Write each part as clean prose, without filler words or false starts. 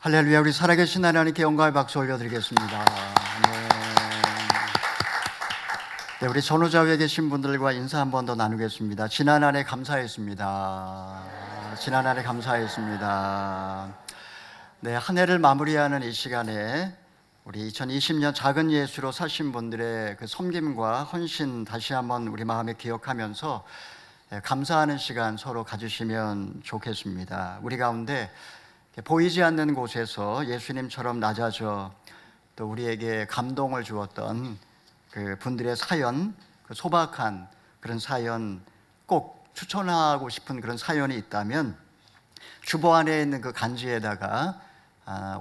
할렐루야. 우리 살아계신 하나님께 영광의 박수 올려드리겠습니다. 네. 네, 우리 전후자 위에 계신 분들과 인사 한 번 더 나누겠습니다. 지난 한 해 감사했습니다. 지난 한 해 감사했습니다. 네, 한 해를 마무리하는 이 시간에 우리 2020년 작은 예수로 사신 분들의 그 섬김과 헌신 다시 한번 우리 마음에 기억하면서 감사하는 시간 서로 가지시면 좋겠습니다. 우리 가운데 보이지 않는 곳에서 예수님처럼 낮아져 또 우리에게 감동을 주었던 그 분들의 사연, 그 소박한 그런 사연 꼭 추천하고 싶은 그런 사연이 있다면 주보 안에 있는 그 간지에다가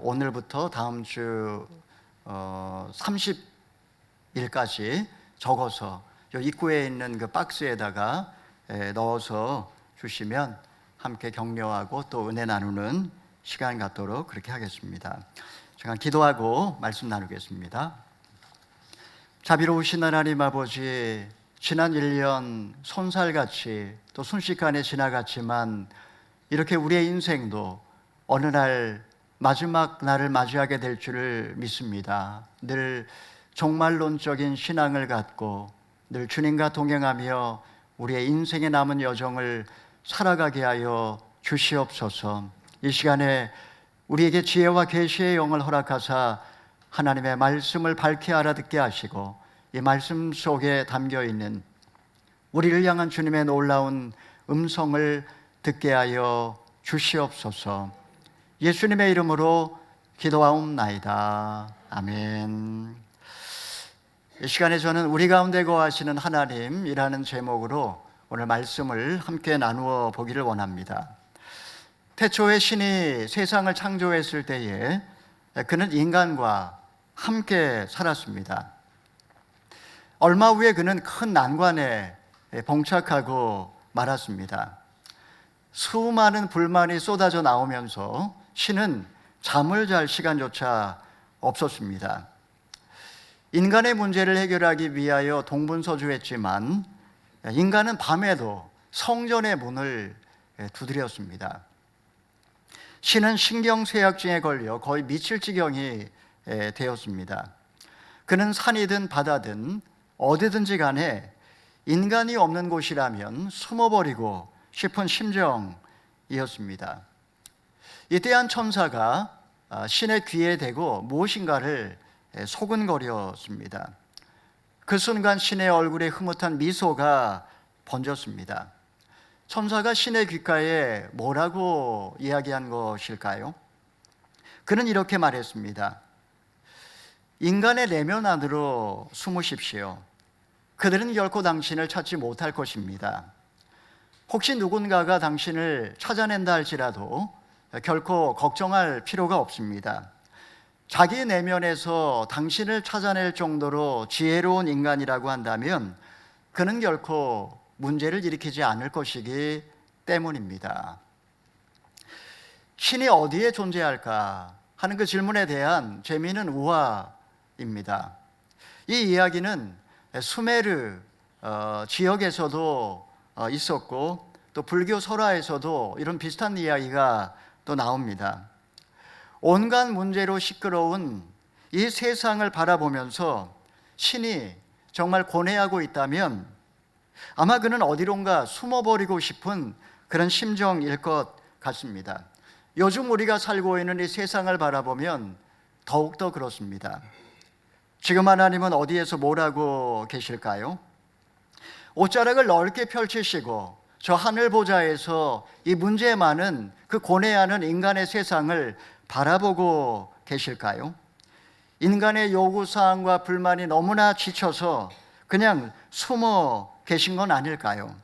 오늘부터 다음 주 30일까지 적어서 요 입구에 있는 그 박스에다가 넣어서 주시면 함께 격려하고 또 은혜 나누는 시간 갖도록 그렇게 하겠습니다. 제가 기도하고 말씀 나누겠습니다. 자비로우신 하나님 아버지, 지난 1년 손살같이 또 순식간에 지나갔지만 이렇게 우리의 인생도 어느 날 마지막 날을 맞이하게 될 줄을 믿습니다. 늘 종말론적인 신앙을 갖고 늘 주님과 동행하며 우리의 인생에 남은 여정을 살아가게 하여 주시옵소서. 이 시간에 우리에게 지혜와 계시의 영을 허락하사 하나님의 말씀을 밝히 알아듣게 하시고 이 말씀 속에 담겨있는 우리를 향한 주님의 놀라운 음성을 듣게 하여 주시옵소서. 예수님의 이름으로 기도하옵나이다. 아멘. 이 시간에 저는 우리 가운데 거하시는 하나님이라는 제목으로 오늘 말씀을 함께 나누어 보기를 원합니다. 태초에 신이 세상을 창조했을 때에 그는 인간과 함께 살았습니다. 얼마 후에 그는 큰 난관에 봉착하고 말았습니다. 수많은 불만이 쏟아져 나오면서 신은 잠을 잘 시간조차 없었습니다. 인간의 문제를 해결하기 위하여 동분서주했지만 인간은 밤에도 성전의 문을 두드렸습니다. 신은 신경쇠약증에 걸려 거의 미칠 지경이 되었습니다. 그는 산이든 바다든 어디든지 간에 인간이 없는 곳이라면 숨어버리고 싶은 심정이었습니다. 이때 한 천사가 신의 귀에 대고 무엇인가를 소근거렸습니다. 그 순간 신의 얼굴에 흐뭇한 미소가 번졌습니다. 천사가 신의 귓가에 뭐라고 이야기한 것일까요? 그는 이렇게 말했습니다. 인간의 내면 안으로 숨으십시오. 그들은 결코 당신을 찾지 못할 것입니다. 혹시 누군가가 당신을 찾아낸다 할지라도 결코 걱정할 필요가 없습니다. 자기 내면에서 당신을 찾아낼 정도로 지혜로운 인간이라고 한다면 그는 결코 문제를 일으키지 않을 것이기 때문입니다. 신이 어디에 존재할까 하는 그 질문에 대한 재미있는 우화입니다. 이 이야기는 수메르 지역에서도 있었고 또 불교 설화에서도 이런 비슷한 이야기가 또 나옵니다. 온갖 문제로 시끄러운 이 세상을 바라보면서 신이 정말 고뇌하고 있다면 아마 그는 어디론가 숨어버리고 싶은 그런 심정일 것 같습니다. 요즘 우리가 살고 있는 이 세상을 바라보면 더욱더 그렇습니다. 지금 하나님은 어디에서 뭐라고 계실까요? 옷자락을 넓게 펼치시고 저 하늘 보좌에서 이 문제 많은 그 고뇌하는 인간의 세상을 바라보고 계실까요? 인간의 요구사항과 불만이 너무나 지쳐서 그냥 숨어 계신 건 아닐까요?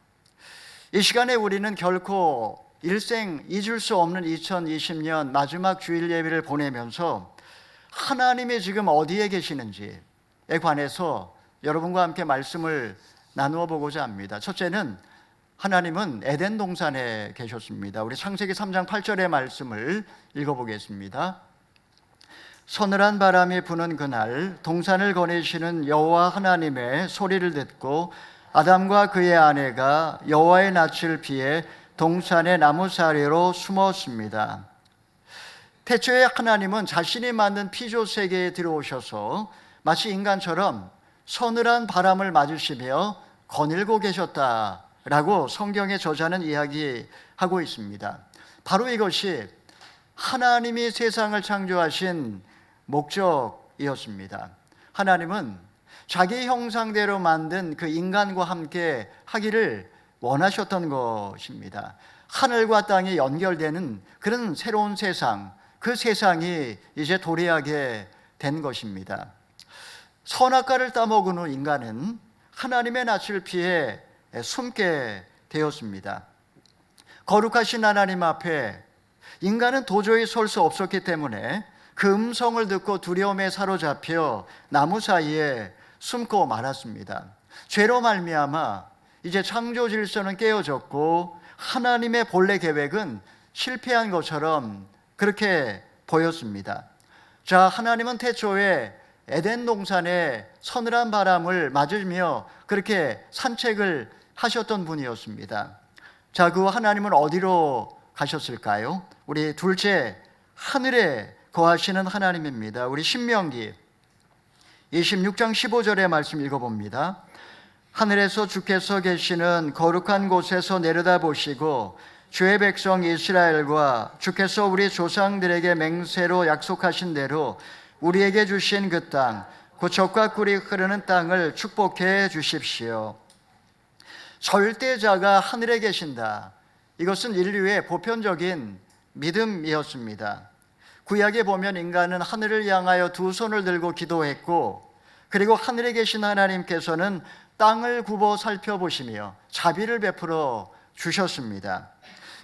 이 시간에 우리는 결코 일생 잊을 수 없는 2020년 마지막 주일 예배를 보내면서 하나님이 지금 어디에 계시는지에 관해서 여러분과 함께 말씀을 나누어 보고자 합니다. 첫째는 하나님은 에덴 동산에 계셨습니다. 우리 창세기 3장 8절의 말씀을 읽어보겠습니다. 서늘한 바람이 부는 그날 동산을 거니시는 여호와 하나님의 소리를 듣고 아담과 그의 아내가 여호와의 낯을 피해 동산의 나무 사이로 숨었습니다. 태초에 하나님은 자신이 만든 피조 세계에 들어오셔서 마치 인간처럼 서늘한 바람을 맞으시며 거닐고 계셨다라고 성경의 저자는 이야기하고 있습니다. 바로 이것이 하나님이 세상을 창조하신 목적이었습니다. 하나님은 자기 형상대로 만든 그 인간과 함께 하기를 원하셨던 것입니다. 하늘과 땅이 연결되는 그런 새로운 세상, 그 세상이 이제 도래하게 된 것입니다. 선악과를 따먹은 후 인간은 하나님의 낯을 피해 숨게 되었습니다. 거룩하신 하나님 앞에 인간은 도저히 설 수 없었기 때문에 그 음성을 듣고 두려움에 사로잡혀 나무 사이에 숨고 말았습니다. 죄로 말미암아 이제 창조 질서는 깨어졌고 하나님의 본래 계획은 실패한 것처럼 그렇게 보였습니다. 자, 하나님은 태초에 에덴 동산에 서늘한 바람을 맞으며 그렇게 산책을 하셨던 분이었습니다. 자, 그 하나님은 어디로 가셨을까요? 우리 둘째, 하늘에 거하시는 하나님입니다. 우리 신명기 26장 15절의 말씀 읽어봅니다. 하늘에서 주께서 계시는 거룩한 곳에서 내려다보시고 주의 백성 이스라엘과 주께서 우리 조상들에게 맹세로 약속하신 대로 우리에게 주신 그 땅, 그 젖과 꿀이 흐르는 땅을 축복해 주십시오. 절대자가 하늘에 계신다. 이것은 인류의 보편적인 믿음이었습니다. 구약에 보면 인간은 하늘을 향하여 두 손을 들고 기도했고, 그리고 하늘에 계신 하나님께서는 땅을 굽어 살펴보시며 자비를 베풀어 주셨습니다.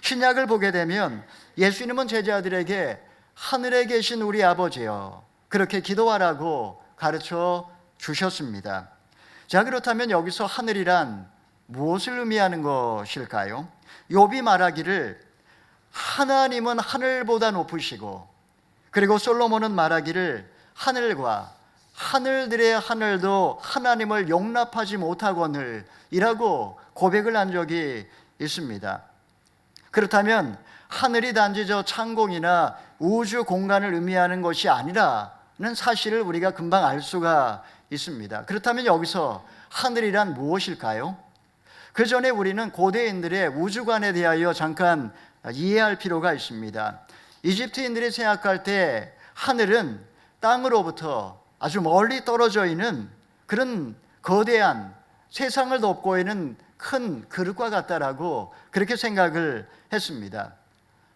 신약을 보게 되면 예수님은 제자들에게 하늘에 계신 우리 아버지여 그렇게 기도하라고 가르쳐 주셨습니다. 자, 그렇다면 여기서 하늘이란 무엇을 의미하는 것일까요? 욥이 말하기를 하나님은 하늘보다 높으시고, 그리고 솔로몬은 말하기를 하늘과 하늘들의 하늘도 하나님을 용납하지 못하거늘 이라고 고백을 한 적이 있습니다. 그렇다면 하늘이 단지 저 창공이나 우주 공간을 의미하는 것이 아니라는 사실을 우리가 금방 알 수가 있습니다. 그렇다면 여기서 하늘이란 무엇일까요? 그 전에 우리는 고대인들의 우주관에 대하여 잠깐 이해할 필요가 있습니다. 이집트인들이 생각할 때 하늘은 땅으로부터 아주 멀리 떨어져 있는 그런 거대한 세상을 덮고 있는 큰 그릇과 같다라고 그렇게 생각을 했습니다.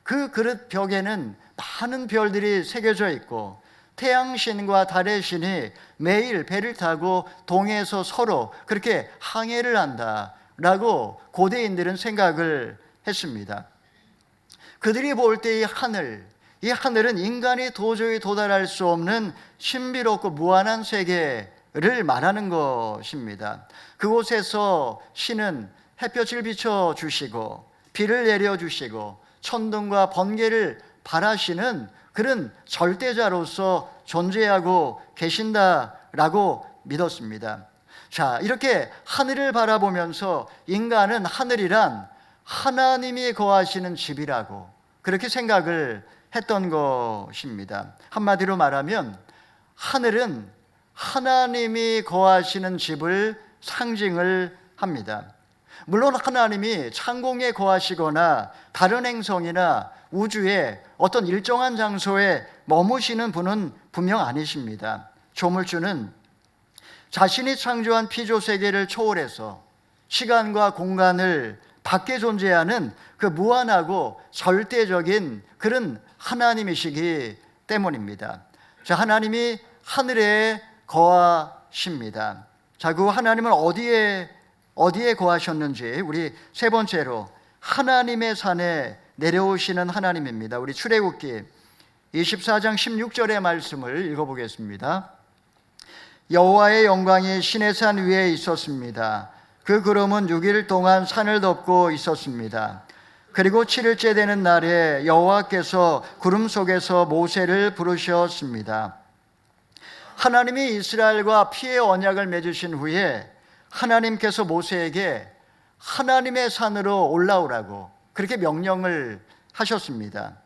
그 그릇 벽에는 많은 별들이 새겨져 있고 태양신과 달의 신이 매일 배를 타고 동해에서 서로 그렇게 항해를 한다라고 고대인들은 생각을 했습니다. 그들이 볼 때 이 하늘은 인간이 도저히 도달할 수 없는 신비롭고 무한한 세계를 말하는 것입니다. 그곳에서 신은 햇볕을 비춰주시고 비를 내려주시고 천둥과 번개를 발하시는 그런 절대자로서 존재하고 계신다라고 믿었습니다. 자, 이렇게 하늘을 바라보면서 인간은 하늘이란 하나님이 거하시는 집이라고 그렇게 생각을 했던 것입니다. 한마디로 말하면 하늘은 하나님이 거하시는 집을 상징을 합니다. 물론 하나님이 창공에 거하시거나 다른 행성이나 우주의 어떤 일정한 장소에 머무시는 분은 분명 아니십니다. 조물주는 자신이 창조한 피조 세계를 초월해서 시간과 공간을 밖에 존재하는 그 무한하고 절대적인 그런 하나님이시기 때문입니다. 자, 하나님이 하늘에 거하십니다. 자, 그 하나님은 어디에 거하셨는지 우리 세 번째로 하나님의 산에 내려오시는 하나님입니다. 우리 출애굽기 24장 16절의 말씀을 읽어보겠습니다. 여호와의 영광이 시내산 위에 있었습니다. 그 구름은 6일 동안 산을 덮고 있었습니다. 그리고 7일째 되는 날에 여호와께서 구름 속에서 모세를 부르셨습니다. 하나님이 이스라엘과 피의 언약을 맺으신 후에 하나님께서 모세에게 하나님의 산으로 올라오라고 그렇게 명령을 하셨습니다.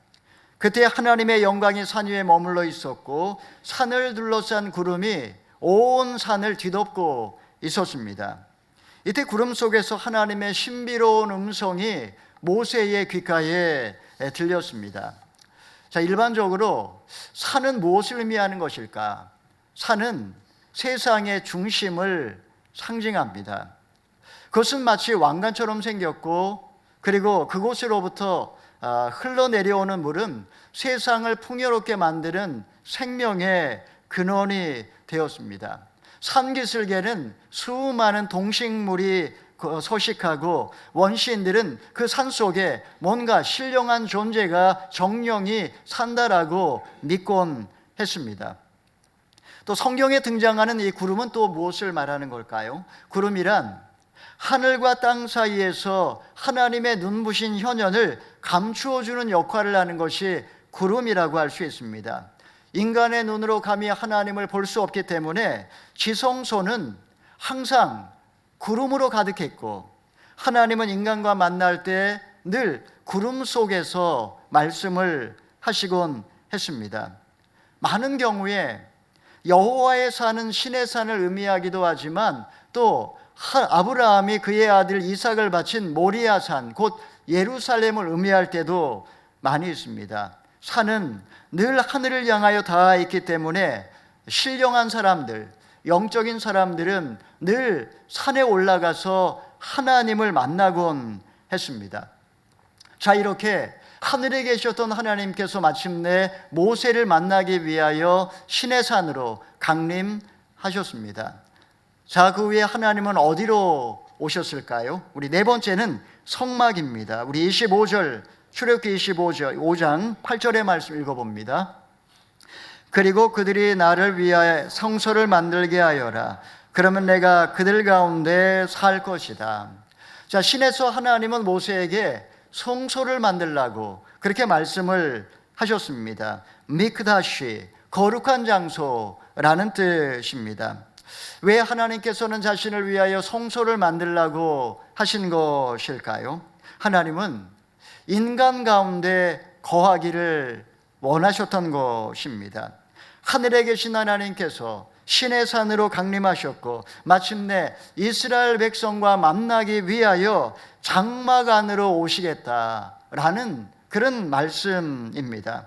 그때 하나님의 영광이 산 위에 머물러 있었고 산을 둘러싼 구름이 온 산을 뒤덮고 있었습니다. 이때 구름 속에서 하나님의 신비로운 음성이 모세의 귓가에 들렸습니다. 자, 일반적으로 산은 무엇을 의미하는 것일까? 산은 세상의 중심을 상징합니다. 그것은 마치 왕관처럼 생겼고, 그리고 그곳으로부터 흘러내려오는 물은 세상을 풍요롭게 만드는 생명의 근원이 되었습니다. 산기슭에는 수많은 동식물이 서식하고 원시인들은 그 산 속에 뭔가 신령한 존재가 정령이 산다라고 믿곤 했습니다. 또 성경에 등장하는 이 구름은 또 무엇을 말하는 걸까요? 구름이란 하늘과 땅 사이에서 하나님의 눈부신 현현을 감추어주는 역할을 하는 것이 구름이라고 할 수 있습니다. 인간의 눈으로 감히 하나님을 볼 수 없기 때문에 지성소는 항상 구름으로 가득했고, 하나님은 인간과 만날 때 늘 구름 속에서 말씀을 하시곤 했습니다. 많은 경우에 여호와의 산은 신의 산을 의미하기도 하지만, 또 아브라함이 그의 아들 이삭을 바친 모리아산, 곧 예루살렘을 의미할 때도 많이 있습니다. 산은 늘 하늘을 향하여 닿아 있기 때문에 신령한 사람들, 영적인 사람들은 늘 산에 올라가서 하나님을 만나곤 했습니다. 자, 이렇게 하늘에 계셨던 하나님께서 마침내 모세를 만나기 위하여 신의 산으로 강림하셨습니다. 자, 그 후에 하나님은 어디로 오셨을까요? 우리 네 번째는 성막입니다. 우리 25절, 출애굽기 5장 8절의 말씀 읽어봅니다. 그리고 그들이 나를 위하여 성소를 만들게 하여라. 그러면 내가 그들 가운데 살 것이다. 자, 신에서 하나님은 모세에게 성소를 만들라고 그렇게 말씀을 하셨습니다. 미크다시, 거룩한 장소라는 뜻입니다. 왜 하나님께서는 자신을 위하여 성소를 만들라고 하신 것일까요? 하나님은 인간 가운데 거하기를 원하셨던 것입니다. 하늘에 계신 하나님께서 신의 산으로 강림하셨고, 마침내 이스라엘 백성과 만나기 위하여 장막 안으로 오시겠다라는 그런 말씀입니다.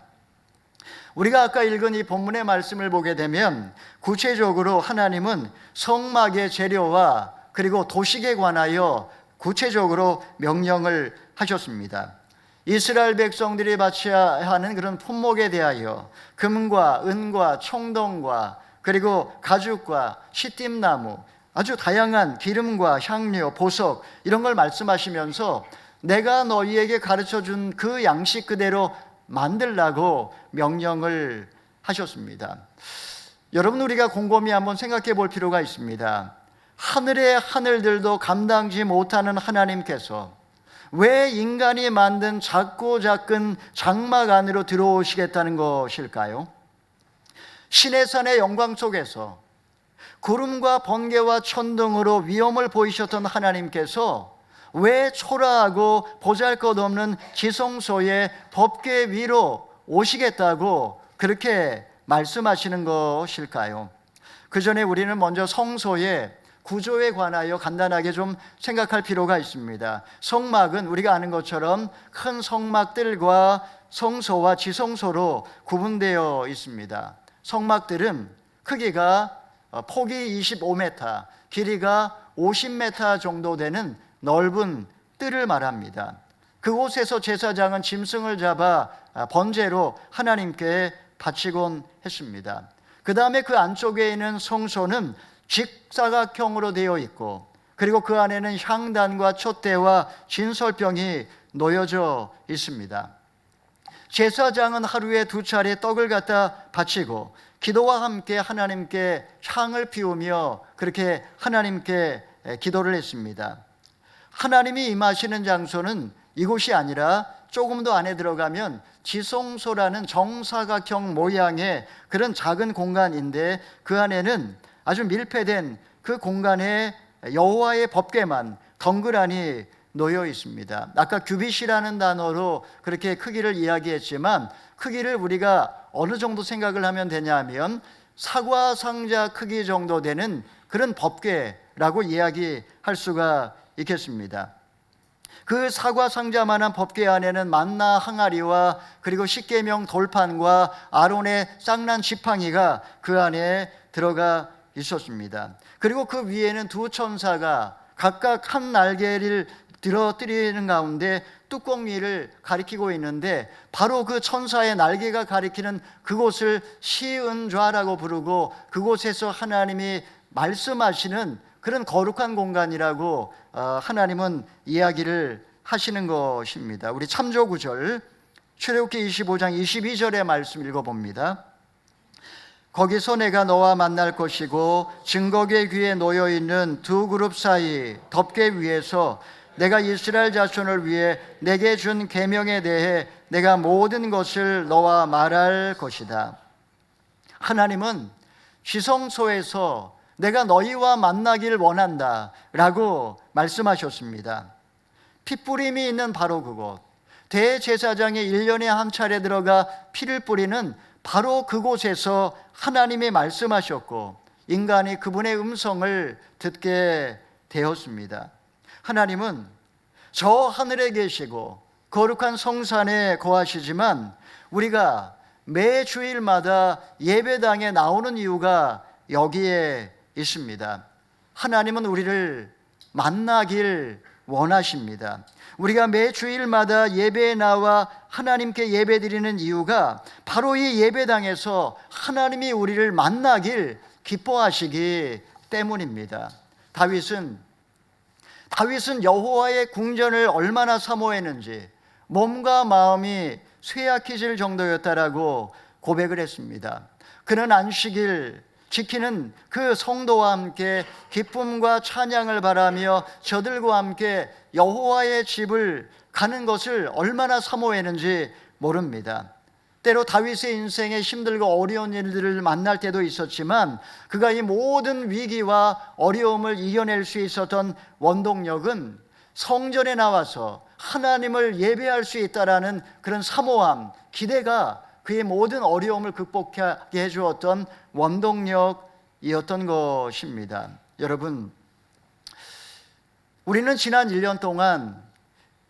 우리가 아까 읽은 이 본문의 말씀을 보게 되면 구체적으로 하나님은 성막의 재료와 그리고 도식에 관하여 구체적으로 명령을 하셨습니다. 이스라엘 백성들이 바쳐야 하는 그런 품목에 대하여 금과 은과 청동과 그리고 가죽과 시띠나무, 아주 다양한 기름과 향료, 보석, 이런 걸 말씀하시면서 내가 너희에게 가르쳐준 그 양식 그대로 만들라고 명령을 하셨습니다. 여러분, 우리가 곰곰이 한번 생각해 볼 필요가 있습니다. 하늘의 하늘들도 감당지 못하는 하나님께서 왜 인간이 만든 작고 작은 장막 안으로 들어오시겠다는 것일까요? 신의 산의 영광 속에서 구름과 번개와 천둥으로 위엄을 보이셨던 하나님께서 왜 초라하고 보잘것없는 지성소의 법궤 위로 오시겠다고 그렇게 말씀하시는 것일까요? 그 전에 우리는 먼저 성소의 구조에 관하여 간단하게 좀 생각할 필요가 있습니다. 성막은 우리가 아는 것처럼 큰 성막들과 성소와 지성소로 구분되어 있습니다. 성막들은 크기가 폭이 25m, 길이가 50m 정도 되는 넓은 뜰을 말합니다. 그곳에서 제사장은 짐승을 잡아 번제로 하나님께 바치곤 했습니다. 그 다음에 그 안쪽에 있는 성소는 직사각형으로 되어 있고, 그리고 그 안에는 향단과 촛대와 진설병이 놓여져 있습니다. 제사장은 하루에 2차례 떡을 갖다 바치고 기도와 함께 하나님께 향을 피우며 그렇게 하나님께 기도를 했습니다. 하나님이 임하시는 장소는 이곳이 아니라 조금 더 안에 들어가면 지성소라는 정사각형 모양의 그런 작은 공간인데, 그 안에는 아주 밀폐된 그 공간에 여호와의 법궤만 덩그러니 놓여 있습니다. 아까 규빗이라는 단어로 그렇게 크기를 이야기했지만 크기를 우리가 어느 정도 생각을 하면 되냐면 사과 상자 크기 정도 되는 그런 법궤라고 이야기할 수가 있겠습니다. 그 사과 상자만한 법궤 안에는 만나 항아리와 그리고 십계명 돌판과 아론의 쌍난 지팡이가 그 안에 들어가 있었습니다. 그리고 그 위에는 두 천사가 각각 한 날개를 들어뜨리는 가운데 뚜껑 위를 가리키고 있는데 바로 그 천사의 날개가 가리키는 그곳을 시은좌라고 부르고 그곳에서 하나님이 말씀하시는 그런 거룩한 공간이라고 하나님은 이야기를 하시는 것입니다. 우리 참조 구절 출애굽기 25장 22절의 말씀 읽어봅니다. 거기서 내가 너와 만날 것이고 증거궤 귀에 놓여있는 두 그룹 사이 덮개 위에서 내가 이스라엘 자손을 위해 내게 준 계명에 대해 내가 모든 것을 너와 말할 것이다. 하나님은 지성소에서 내가 너희와 만나길 원한다 라고 말씀하셨습니다. 핏뿌림이 있는 바로 그곳, 대제사장이 1년에 한 차례 들어가 피를 뿌리는 바로 그곳에서 하나님이 말씀하셨고 인간이 그분의 음성을 듣게 되었습니다. 하나님은 저 하늘에 계시고 거룩한 성산에 거하시지만 우리가 매 주일마다 예배당에 나오는 이유가 여기에 있습니다. 하나님은 우리를 만나길 원하십니다. 우리가 매 주일마다 예배에 나와 하나님께 예배드리는 이유가 바로 이 예배당에서 하나님이 우리를 만나길 기뻐하시기 때문입니다. 다윗은 여호와의 궁전을 얼마나 사모했는지 몸과 마음이 쇠약해질 정도였다라고 고백을 했습니다. 그는 안식일 지키는 그 성도와 함께 기쁨과 찬양을 바라며 저들과 함께 여호와의 집을 가는 것을 얼마나 사모했는지 모릅니다. 때로 다윗의 인생에 힘들고 어려운 일들을 만날 때도 있었지만 그가 이 모든 위기와 어려움을 이겨낼 수 있었던 원동력은 성전에 나와서 하나님을 예배할 수 있다라는 그런 사모함, 기대가 그의 모든 어려움을 극복하게 해주었던 원동력이었던 것입니다. 여러분, 우리는 지난 1년 동안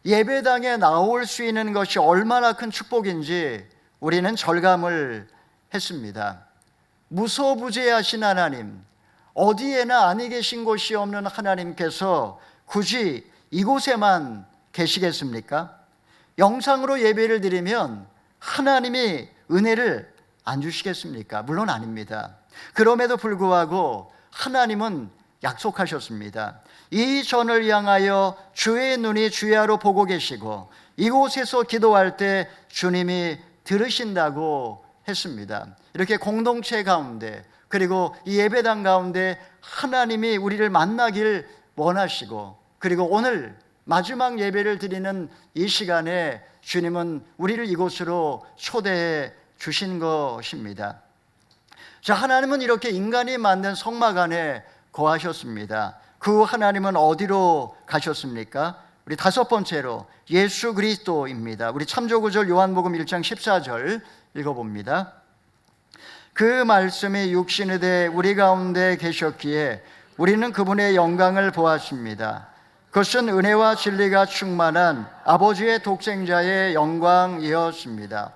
예배당에 나올 수 있는 것이 얼마나 큰 축복인지 우리는 절감을 했습니다. 무소부재하신 하나님, 어디에나 아니 계신 곳이 없는 하나님께서 굳이 이곳에만 계시겠습니까? 영상으로 예배를 드리면 하나님이 은혜를 안 주시겠습니까? 물론 아닙니다. 그럼에도 불구하고 하나님은 약속하셨습니다. 이 전을 향하여 주의 눈이 주야로 보고 계시고 이곳에서 기도할 때 주님이 들으신다고 했습니다. 이렇게 공동체 가운데 그리고 이 예배당 가운데 하나님이 우리를 만나길 원하시고 그리고 오늘 마지막 예배를 드리는 이 시간에 주님은 우리를 이곳으로 초대해 주신 것입니다. 자, 하나님은 이렇게 인간이 만든 성막 안에 거하셨습니다. 그 하나님은 어디로 가셨습니까? 우리 다섯 번째로 예수 그리스도입니다. 우리 참조구절 요한복음 1장 14절 읽어봅니다. 그 말씀이 육신이 돼 우리 가운데 계셨기에 우리는 그분의 영광을 보았습니다. 그것은 은혜와 진리가 충만한 아버지의 독생자의 영광이었습니다.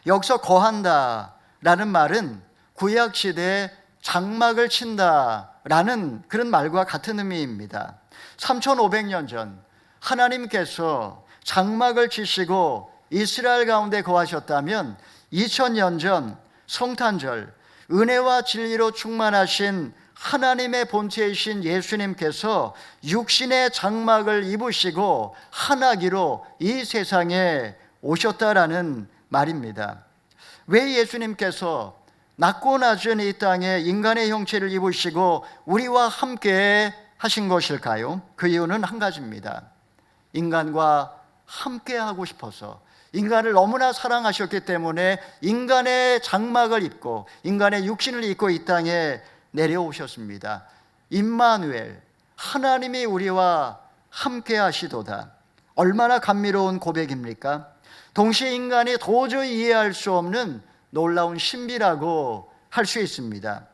여기서 거한다 라는 말은 구약시대에 장막을 친다 라는 그런 말과 같은 의미입니다. 3500년 전 하나님께서 장막을 치시고 이스라엘 가운데 거하셨다면 2000년 전 성탄절 은혜와 진리로 충만하신 하나님의 본체이신 예수님께서 육신의 장막을 입으시고 한아기로 이 세상에 오셨다라는 말입니다. 왜 예수님께서 낮고 낮은 이 땅에 인간의 형체를 입으시고 우리와 함께 하신 것일까요? 그 이유는 한 가지입니다. 인간과 함께 하고 싶어서, 인간을 너무나 사랑하셨기 때문에 인간의 장막을 입고 인간의 육신을 입고 이 땅에 내려오셨습니다. 임마누엘, 하나님이 우리와 함께 하시도다. 얼마나 감미로운 고백입니까? 동시에 인간이 도저히 이해할 수 없는 놀라운 신비라고 할 수 있습니다.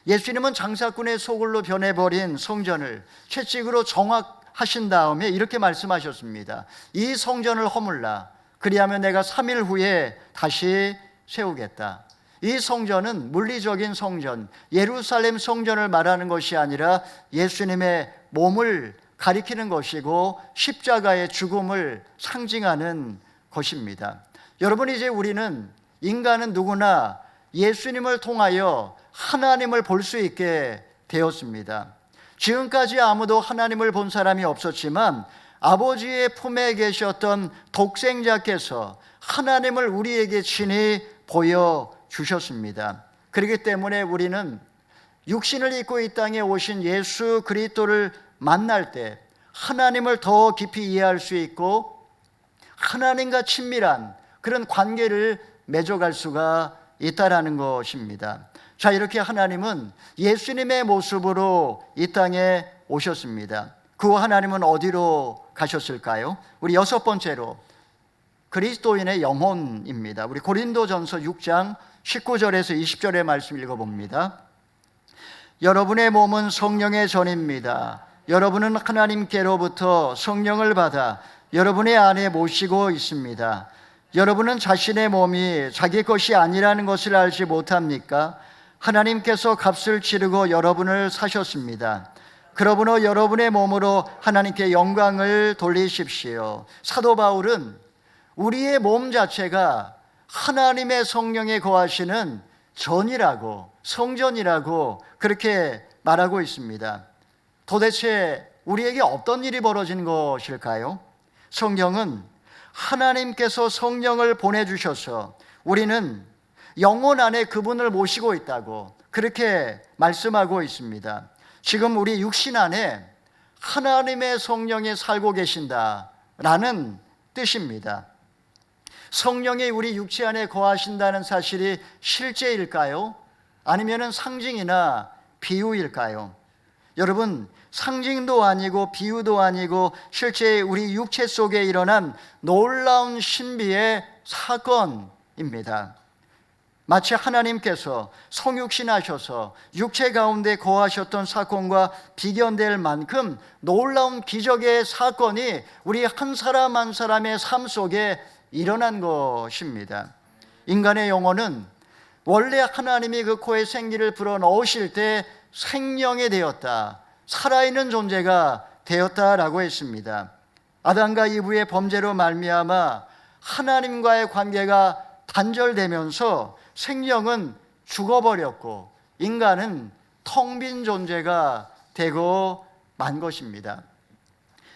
예수님은 장사꾼의 소굴로 변해버린 성전을 채찍으로 정확하신 다음에 이렇게 말씀하셨습니다. 이 성전을 허물라. 그리하면 내가 3일 후에 다시 세우겠다. 이 성전은 물리적인 성전, 예루살렘 성전을 말하는 것이 아니라 예수님의 몸을 가리키는 것이고 십자가의 죽음을 상징하는 것입니다. 여러분, 이제 우리는, 인간은 누구나 예수님을 통하여 하나님을 볼 수 있게 되었습니다. 지금까지 아무도 하나님을 본 사람이 없었지만 아버지의 품에 계셨던 독생자께서 하나님을 우리에게 친히 보여주셨습니다. 그렇기 때문에 우리는 육신을 입고 이 땅에 오신 예수 그리스도를 만날 때 하나님을 더 깊이 이해할 수 있고 하나님과 친밀한 그런 관계를 맺어갈 수가 있다라는 것입니다. 자, 이렇게 하나님은 예수님의 모습으로 이 땅에 오셨습니다. 그 하나님은 어디로 가셨을까요? 우리 여섯 번째로 그리스도인의 영혼입니다. 우리 고린도전서 6장 19절에서 20절의 말씀 읽어봅니다. 여러분의 몸은 성령의 전입니다. 여러분은 하나님께로부터 성령을 받아 여러분의 안에 모시고 있습니다. 여러분은 자신의 몸이 자기 것이 아니라는 것을 알지 못합니까? 하나님께서 값을 치르고 여러분을 사셨습니다. 그러므로 여러분의 몸으로 하나님께 영광을 돌리십시오. 사도 바울은 우리의 몸 자체가 하나님의 성령에 거하시는 전이라고, 성전이라고 그렇게 말하고 있습니다. 도대체 우리에게 어떤 일이 벌어진 것일까요? 성경은 하나님께서 성령을 보내주셔서 우리는 영혼 안에 그분을 모시고 있다고 그렇게 말씀하고 있습니다. 지금 우리 육신 안에 하나님의 성령이 살고 계신다라는 뜻입니다. 성령이 우리 육체 안에 거하신다는 사실이 실제일까요? 아니면 상징이나 비유일까요? 여러분, 상징도 아니고 비유도 아니고 실제 우리 육체 속에 일어난 놀라운 신비의 사건입니다. 마치 하나님께서 성육신하셔서 육체 가운데 거하셨던 사건과 비견될 만큼 놀라운 기적의 사건이 우리 한 사람 한 사람의 삶 속에 일어난 것입니다. 인간의 영혼은 원래 하나님이 그 코에 생기를 불어넣으실 때 생명이 되었다, 살아있는 존재가 되었다라고 했습니다. 아담과 이브의 범죄로 말미암아 하나님과의 관계가 단절되면서 생명은 죽어버렸고 인간은 텅 빈 존재가 되고 만 것입니다.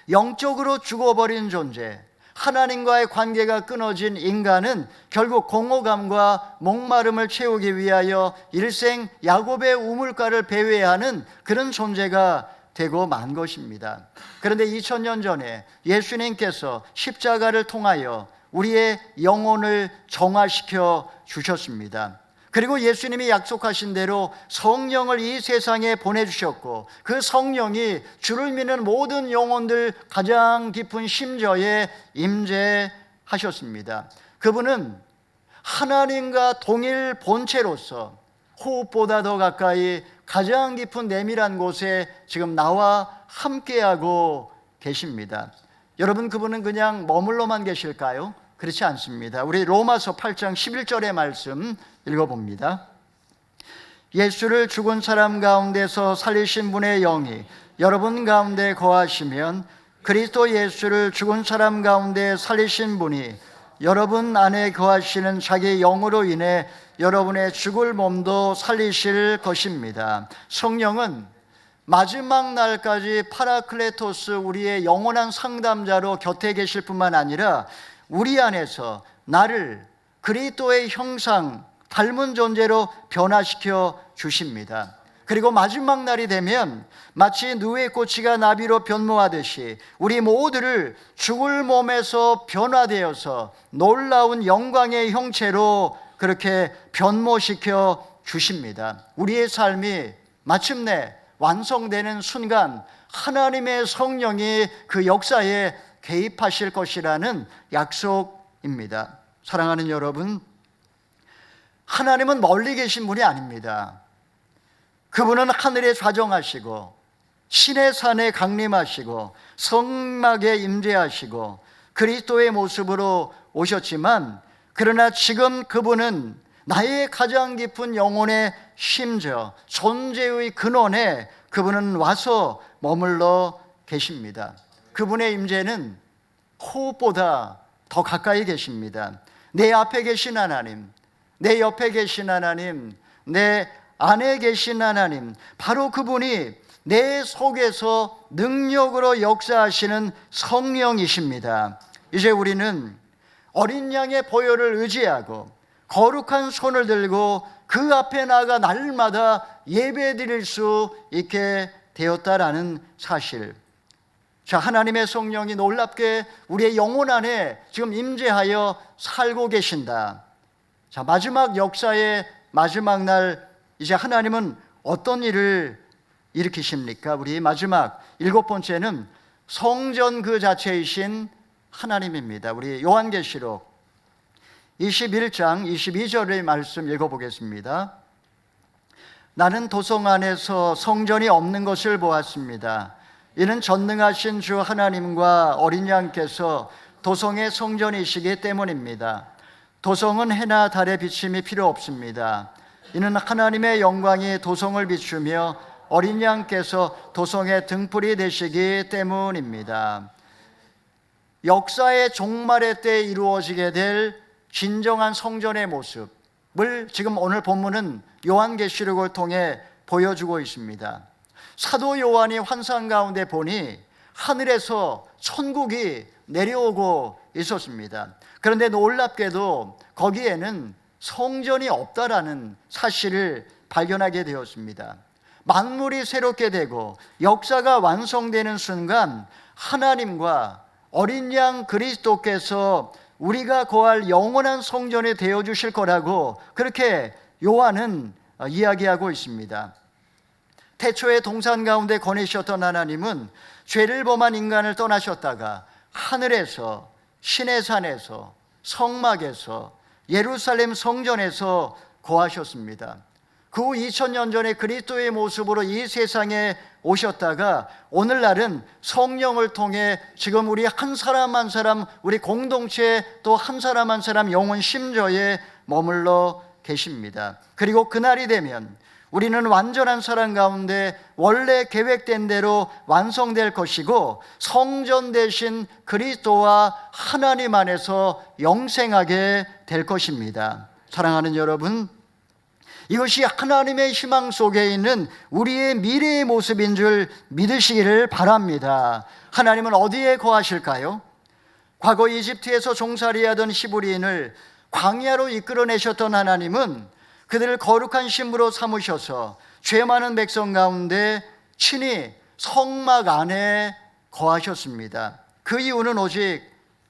영적으로 죽어버린 존재, 하나님과의 관계가 끊어진 인간은 결국 공허감과 목마름을 채우기 위하여 일생 야곱의 우물가를 배회하는 그런 존재가 되고 만 것입니다. 그런데 2000년 전에 예수님께서 십자가를 통하여 우리의 영혼을 정화시켜 주셨습니다. 그리고 예수님이 약속하신 대로 성령을 이 세상에 보내주셨고 그 성령이 주를 믿는 모든 영혼들 가장 깊은 심저에 임재하셨습니다. 그분은 하나님과 동일 본체로서 호흡보다 더 가까이 가장 깊은 내밀한 곳에 지금 나와 함께하고 계십니다. 여러분, 그분은 그냥 머물러만 계실까요? 그렇지 않습니다. 우리 로마서 8장 11절의 말씀 읽어봅니다. 예수를 죽은 사람 가운데서 살리신 분의 영이 여러분 가운데 거하시면 그리스도 예수를 죽은 사람 가운데 살리신 분이 여러분 안에 거하시는 자기 영으로 인해 여러분의 죽을 몸도 살리실 것입니다. 성령은 마지막 날까지 파라클레토스, 우리의 영원한 상담자로 곁에 계실 뿐만 아니라 우리 안에서 나를 그리스도의 형상, 닮은 존재로 변화시켜 주십니다. 그리고 마지막 날이 되면 마치 누에 꼬치가 나비로 변모하듯이 우리 모두를 죽을 몸에서 변화되어서 놀라운 영광의 형체로 그렇게 변모시켜 주십니다. 우리의 삶이 마침내 완성되는 순간 하나님의 성령이 그 역사에 개입하실 것이라는 약속입니다. 사랑하는 여러분, 하나님은 멀리 계신 분이 아닙니다. 그분은 하늘에 좌정하시고 신의 산에 강림하시고 성막에 임재하시고 그리스도의 모습으로 오셨지만, 그러나 지금 그분은 나의 가장 깊은 영혼의 심저, 존재의 근원에 그분은 와서 머물러 계십니다. 그분의 임재는 호흡보다 더 가까이 계십니다. 내 앞에 계신 하나님, 내 옆에 계신 하나님, 내 안에 계신 하나님, 바로 그분이 내 속에서 능력으로 역사하시는 성령이십니다. 이제 우리는 어린 양의 보혈을 의지하고 거룩한 손을 들고 그 앞에 나아가 날마다 예배드릴 수 있게 되었다라는 사실. 자, 하나님의 성령이 놀랍게 우리의 영혼 안에 지금 임재하여 살고 계신다. 자, 마지막 역사의 마지막 날, 이제 하나님은 어떤 일을 일으키십니까? 우리 마지막 7번째는 성전 그 자체이신 하나님입니다. 우리 요한계시록 21장 22절의 말씀 읽어보겠습니다. 나는 도성 안에서 성전이 없는 것을 보았습니다. 이는 전능하신 주 하나님과 어린 양께서 도성의 성전이시기 때문입니다. 도성은 해나 달의 비침이 필요 없습니다. 이는 하나님의 영광이 도성을 비추며 어린 양께서 도성의 등불이 되시기 때문입니다. 역사의 종말의 때에 이루어지게 될 진정한 성전의 모습을 지금 오늘 본문은 요한계시록을 통해 보여주고 있습니다. 사도 요한이 환상 가운데 보니 하늘에서 천국이 내려오고 있었습니다. 그런데 놀랍게도 거기에는 성전이 없다라는 사실을 발견하게 되었습니다. 만물이 새롭게 되고 역사가 완성되는 순간 하나님과 어린 양 그리스도께서 우리가 거할 영원한 성전이 되어주실 거라고 그렇게 요한은 이야기하고 있습니다. 태초에 동산 가운데 거니셨던 하나님은 죄를 범한 인간을 떠나셨다가 하늘에서, 신의 산에서, 성막에서, 예루살렘 성전에서 거하셨습니다. 그 후 2000년 전에 그리스도의 모습으로 이 세상에 오셨다가 오늘날은 성령을 통해 지금 우리 한 사람 한 사람, 우리 공동체 또 한 사람 한 사람 영혼 심저에 머물러 계십니다. 그리고 그날이 되면 우리는 완전한 사랑 가운데 원래 계획된 대로 완성될 것이고 성전 대신 그리스도와 하나님 안에서 영생하게 될 것입니다. 사랑하는 여러분, 이것이 하나님의 희망 속에 있는 우리의 미래의 모습인 줄 믿으시기를 바랍니다. 하나님은 어디에 거하실까요? 과거 이집트에서 종살이하던 히브리인을 광야로 이끌어내셨던 하나님은 그들을 거룩한 신부로 삼으셔서 죄 많은 백성 가운데 친히 성막 안에 거하셨습니다. 그 이유는 오직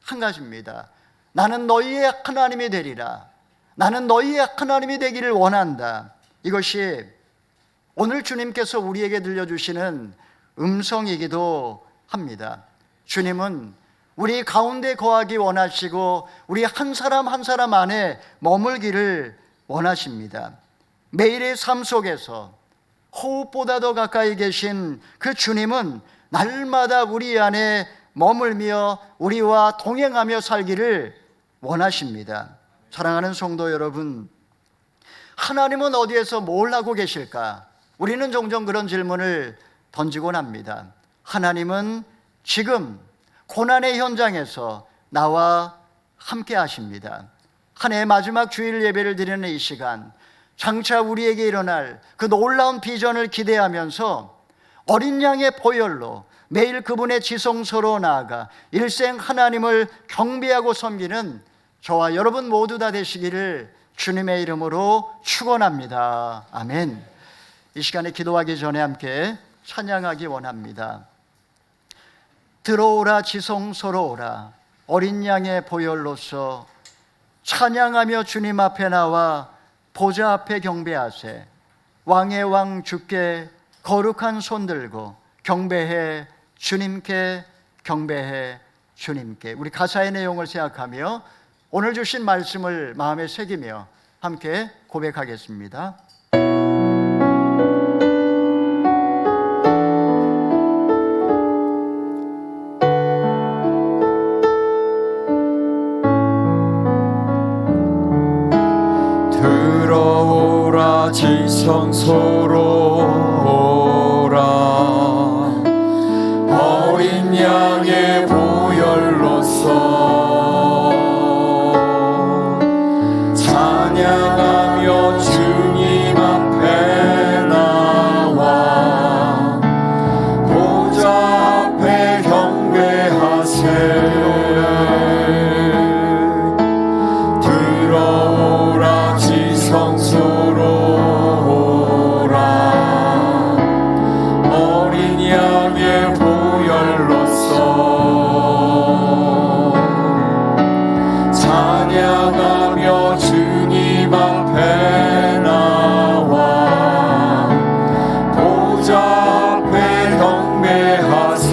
한 가지입니다. 나는 너희의 하나님이 되리라. 나는 너희의 하나님이 되기를 원한다. 이것이 오늘 주님께서 우리에게 들려주시는 음성이기도 합니다. 주님은 우리 가운데 거하기 원하시고 우리 한 사람 한 사람 안에 머물기를 원하십니다. 매일의 삶 속에서 호흡보다 더 가까이 계신 그 주님은 날마다 우리 안에 머물며 우리와 동행하며 살기를 원하십니다. 사랑하는 성도 여러분, 하나님은 어디에서 뭘 하고 계실까? 우리는 종종 그런 질문을 던지곤 합니다. 하나님은 지금 고난의 현장에서 나와 함께 하십니다. 한 해 마지막 주일 예배를 드리는 이 시간, 장차 우리에게 일어날 그 놀라운 비전을 기대하면서 어린 양의 보혈로 매일 그분의 지성소로 나아가 일생 하나님을 경배하고 섬기는 저와 여러분 모두 다 되시기를 주님의 이름으로 축원합니다. 아멘. 이 시간에 기도하기 전에 함께 찬양하기 원합니다. 들어오라 지성소로 오라, 어린 양의 보혈로서 찬양하며 주님 앞에 나와 보좌 앞에 경배하세. 왕의 왕 주께 거룩한 손 들고 경배해 주님께, 경배해 주님께. 우리 가사의 내용을 생각하며 오늘 주신 말씀을 마음에 새기며 함께 고백하겠습니다. 들어오라 지성소로 오라 어린 양의 보혈로서 찬양하며 주님 앞에 나와 보좌 앞에 경배하세. 들어오라 지성소로 오라 어린 양의 보혈로서 찬양하며 주님 앞에 나와 보좌 앞에 경배하세.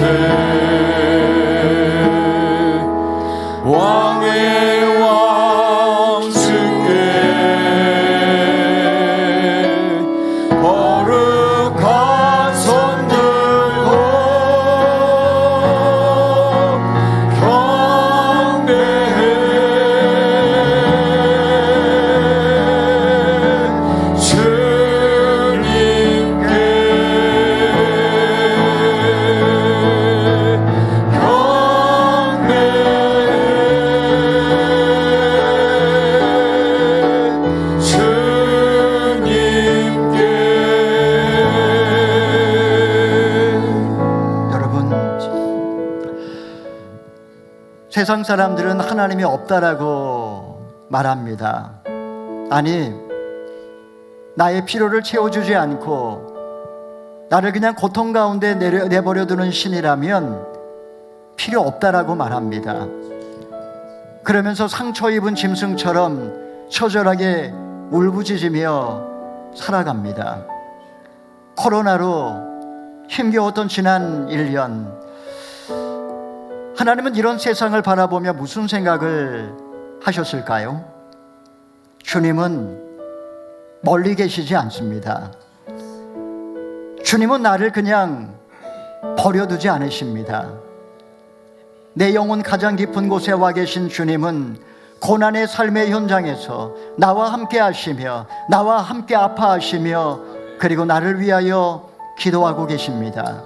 왕의 왕 주께 거룩한 손 들고 경배해. 주님께 경배해. 주님께. 여러분, 세상 사람들은 하나님이 없다라고 말합니다. 아니, 나의 필요를 채워주지 않고 나를 그냥 고통 가운데 내버려두는 신이라면 필요 없다라고 말합니다. 그러면서 상처 입은 짐승처럼 처절하게 울부짖으며 살아갑니다. 코로나로 힘겨웠던 지난 1년, 하나님은 이런 세상을 바라보며 무슨 생각을 하셨을까요? 주님은 멀리 계시지 않습니다. 주님은 나를 그냥 버려두지 않으십니다. 내 영혼 가장 깊은 곳에 와 계신 주님은 고난의 삶의 현장에서 나와 함께 하시며 나와 함께 아파하시며 그리고 나를 위하여 기도하고 계십니다.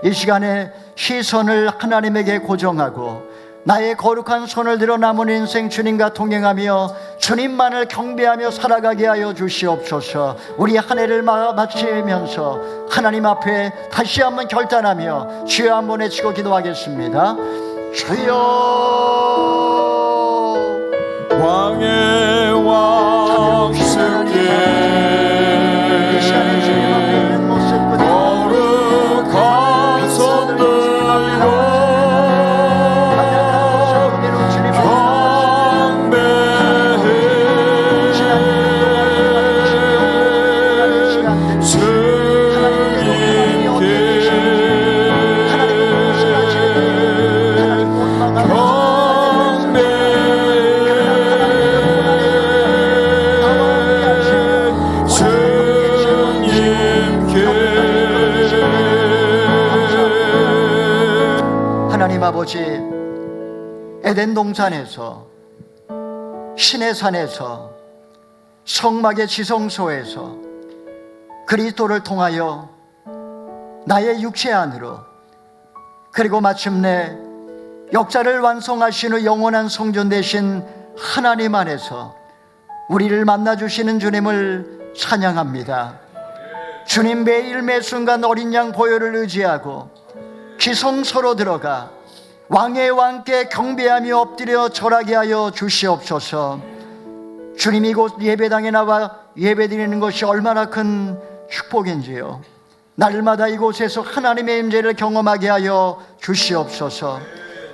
이 시간에 시선을 하나님에게 고정하고 나의 거룩한 손을 들어 남은 인생 주님과 동행하며 주님만을 경배하며 살아가게 하여 주시옵소서. 우리 한 해를 마치면서 하나님 앞에 다시 한번 결단하며 주여 한번 외치고 기도하겠습니다. 주여, 왕의 왕 주께 이 시간에 주님 앞에 있는 모습 그대로 거룩한 손 들고 아버지, 에덴 동산에서, 신의 산에서, 성막의 지성소에서 그리스도를 통하여 나의 육체 안으로, 그리고 마침내 역사를 완성하시는 영원한 성전 되신 하나님 안에서 우리를 만나주시는 주님을 찬양합니다. 주님, 매일 매순간 어린 양 보혈을 의지하고 지성소로 들어가 왕의 왕께 경배하며 엎드려 절하게 하여 주시옵소서. 주님, 이곳 예배당에 나와 예배드리는 것이 얼마나 큰 축복인지요. 날마다 이곳에서 하나님의 임재를 경험하게 하여 주시옵소서.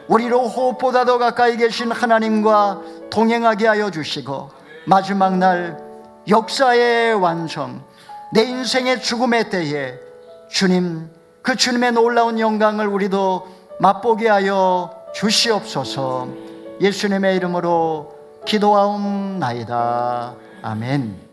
우리로 호흡보다 더 가까이 계신 하나님과 동행하게 하여 주시고 마지막 날 역사의 완성, 내 인생의 죽음의 때에 주님 그 주님의 놀라운 영광을 우리도 맛보게 하여 주시옵소서. 예수님의 이름으로 기도하옵나이다. 아멘.